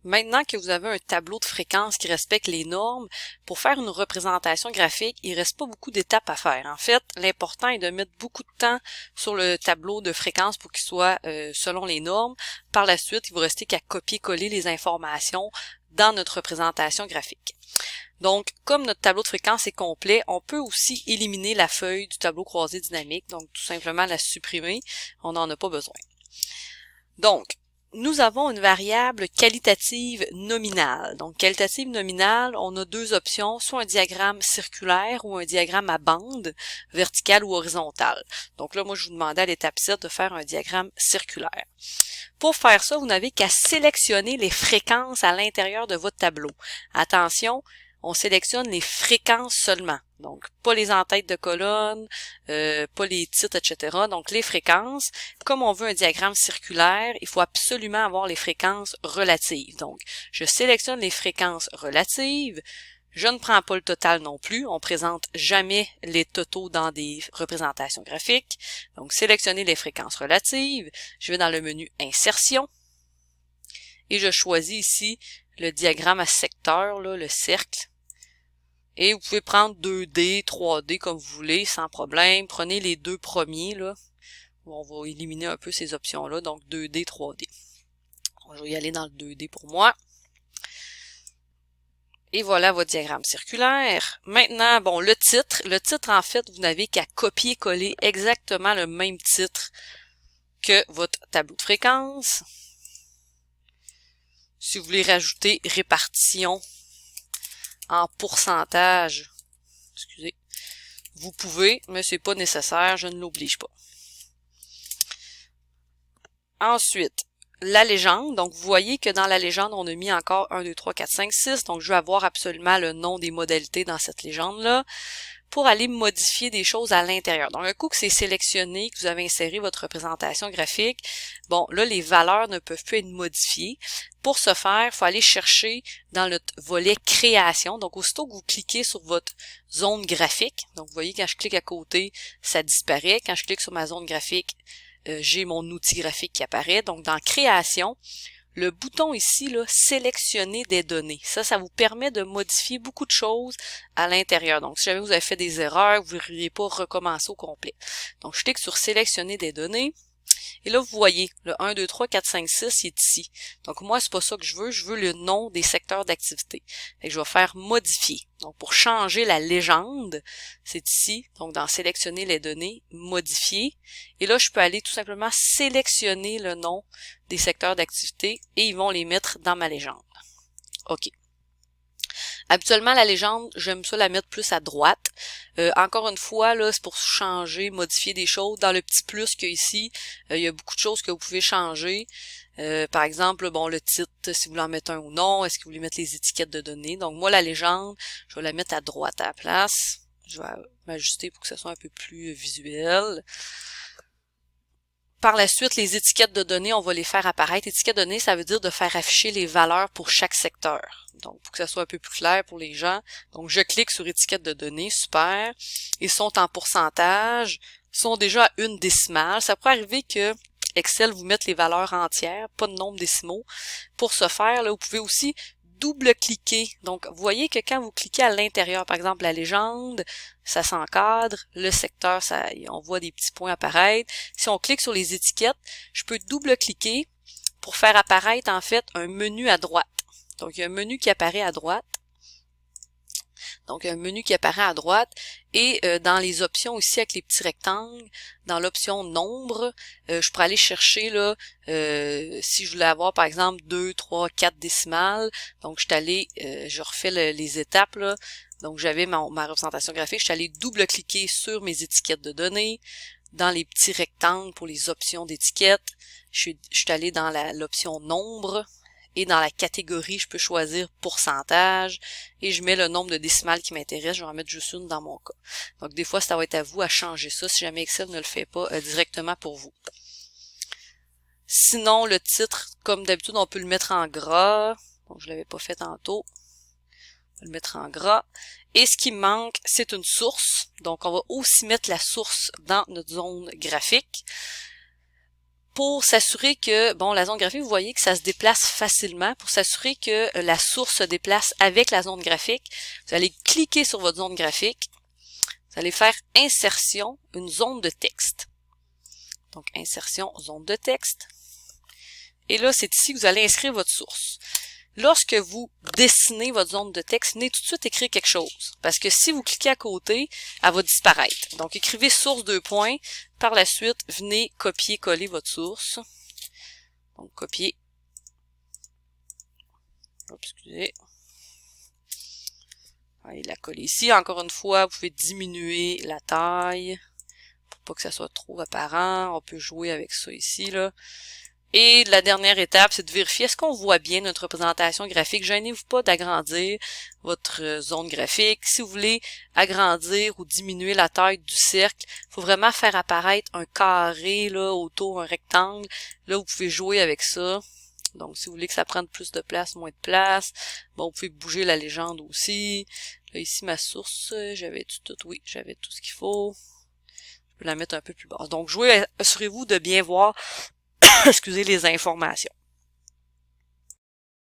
Maintenant que vous avez un tableau de fréquence qui respecte les normes, pour faire une représentation graphique, il reste pas beaucoup d'étapes à faire. En fait, l'important est de mettre beaucoup de temps sur le tableau de fréquence pour qu'il soit selon les normes. Par la suite, il vous rester qu'à copier-coller les informations dans notre représentation graphique. Donc, comme notre tableau de fréquence est complet, on peut aussi éliminer la feuille du tableau croisé dynamique, donc tout simplement la supprimer. On n'en a pas besoin. Donc, nous avons une variable qualitative nominale. Donc, qualitative nominale, on a deux options, soit un diagramme circulaire ou un diagramme à bande, verticale ou horizontale. Donc là, moi, je vous demandais à l'étape 7 de faire un diagramme circulaire. Pour faire ça, vous n'avez qu'à sélectionner les fréquences à l'intérieur de votre tableau. Attention, on sélectionne les fréquences seulement. Donc, pas les entêtes de colonne, pas les titres, etc. Donc, les fréquences. Comme on veut un diagramme circulaire, il faut absolument avoir les fréquences relatives. Donc, je sélectionne les fréquences relatives. Je ne prends pas le total non plus. On présente jamais les totaux dans des représentations graphiques. Donc, sélectionner les fréquences relatives. Je vais dans le menu Insertion. Et je choisis ici le diagramme à secteur, là, le cercle. Et vous pouvez prendre 2D, 3D comme vous voulez, sans problème. Prenez les deux premiers, là. On va éliminer un peu ces options-là, donc 2D, 3D. Je vais y aller dans le 2D pour moi. Et voilà votre diagramme circulaire. Maintenant, bon, le titre, en fait, vous n'avez qu'à copier-coller exactement le même titre que votre tableau de fréquence. Si vous voulez rajouter répartition en pourcentage, excusez, vous pouvez, mais c'est pas nécessaire, je ne l'oblige pas. Ensuite, la légende. Donc, vous voyez que dans la légende, on a mis encore 1, 2, 3, 4, 5, 6. Donc, je vais avoir absolument le nom des modalités dans cette légende-là pour aller modifier des choses à l'intérieur. Donc, un coup que c'est sélectionné, que vous avez inséré votre représentation graphique, bon, là, les valeurs ne peuvent plus être modifiées. Pour ce faire, il faut aller chercher dans notre volet création. Donc, aussitôt que vous cliquez sur votre zone graphique, donc vous voyez quand je clique à côté, ça disparaît. Quand je clique sur ma zone graphique, j'ai mon outil graphique qui apparaît. Donc, dans création, le bouton ici, là, sélectionner des données. Ça vous permet de modifier beaucoup de choses à l'intérieur. Donc, si jamais vous avez fait des erreurs, vous ne pourriez pas recommencer au complet. Donc, je clique sur sélectionner des données. Et là, vous voyez, le 1, 2, 3, 4, 5, 6 est ici. Donc, moi, c'est pas ça que je veux le nom des secteurs d'activité. Et je vais faire modifier. Donc, pour changer la légende, c'est ici. Donc, dans sélectionner les données, modifier. Et là, je peux aller tout simplement sélectionner le nom des secteurs d'activité et ils vont les mettre dans ma légende. OK. Habituellement, la légende, j'aime ça la mettre plus à droite. Encore une fois, là, c'est pour changer, modifier des choses. Dans le petit plus qu'il y a ici, il y a beaucoup de choses que vous pouvez changer. Par exemple, bon, le titre, si vous voulez en mettre un ou non, est-ce que vous voulez mettre les étiquettes de données. Donc, moi, la légende, je vais la mettre à droite à la place. Je vais m'ajuster pour que ce soit un peu plus visuel. Par la suite, les étiquettes de données, on va les faire apparaître. Étiquettes de données, ça veut dire de faire afficher les valeurs pour chaque secteur. Donc, pour que ça soit un peu plus clair pour les gens. Donc, je clique sur étiquette de données, super. Ils sont en pourcentage, sont déjà à une décimale. Ça pourrait arriver que Excel vous mette les valeurs entières, pas de nombre décimaux. Pour ce faire, là, vous pouvez aussi double-cliquer. Donc, vous voyez que quand vous cliquez à l'intérieur, par exemple, la légende, ça s'encadre, le secteur, on voit des petits points apparaître. Si on clique sur les étiquettes, je peux double-cliquer pour faire apparaître, en fait, un menu à droite. Donc, il y a un menu qui apparaît à droite. Donc, un menu qui apparaît à droite. Et dans les options ici avec les petits rectangles, dans l'option nombre, je pourrais aller chercher là, si je voulais avoir par exemple 2, 3, 4 décimales. Donc, je suis allé, je refais les étapes là. Donc, j'avais ma représentation graphique. Je suis allé double-cliquer sur mes étiquettes de données. Dans les petits rectangles pour les options d'étiquettes, je suis allé dans l'option nombre. Et dans la catégorie, je peux choisir pourcentage et je mets le nombre de décimales qui m'intéresse. Je vais en mettre juste une dans mon cas. Donc, des fois, ça va être à vous à changer ça si jamais Excel ne le fait pas directement pour vous. Sinon, le titre, comme d'habitude, on peut le mettre en gras. Donc, je l'avais pas fait tantôt. On va le mettre en gras. Et ce qui me manque, c'est une source. Donc, on va aussi mettre la source dans notre zone graphique. Pour s'assurer que, bon, la zone graphique, vous voyez que ça se déplace facilement. Pour s'assurer que la source se déplace avec la zone graphique, vous allez cliquer sur votre zone graphique. Vous allez faire insertion, une zone de texte. Donc, insertion, zone de texte. Et là, c'est ici que vous allez inscrire votre source. Lorsque vous dessinez votre zone de texte, venez tout de suite écrire quelque chose. Parce que si vous cliquez à côté, elle va disparaître. Donc, écrivez source 2 points. Par la suite, venez copier-coller votre source. Donc, copier. Oups, excusez. Allez la coller ici. Encore une fois, vous pouvez diminuer la taille pour pas que ça soit trop apparent. On peut jouer avec ça ici, là. Et la dernière étape, c'est de vérifier est-ce qu'on voit bien notre représentation graphique. Gênez-vous pas d'agrandir votre zone graphique. Si vous voulez agrandir ou diminuer la taille du cercle, il faut vraiment faire apparaître un carré là autour, un rectangle. Là, vous pouvez jouer avec ça. Donc, si vous voulez que ça prenne plus de place, moins de place, bon, vous pouvez bouger la légende aussi. Là, ici, ma source, j'avais tout, oui, j'avais tout ce qu'il faut. Je peux la mettre un peu plus basse. Donc, jouez, assurez-vous de bien voir excusez les informations.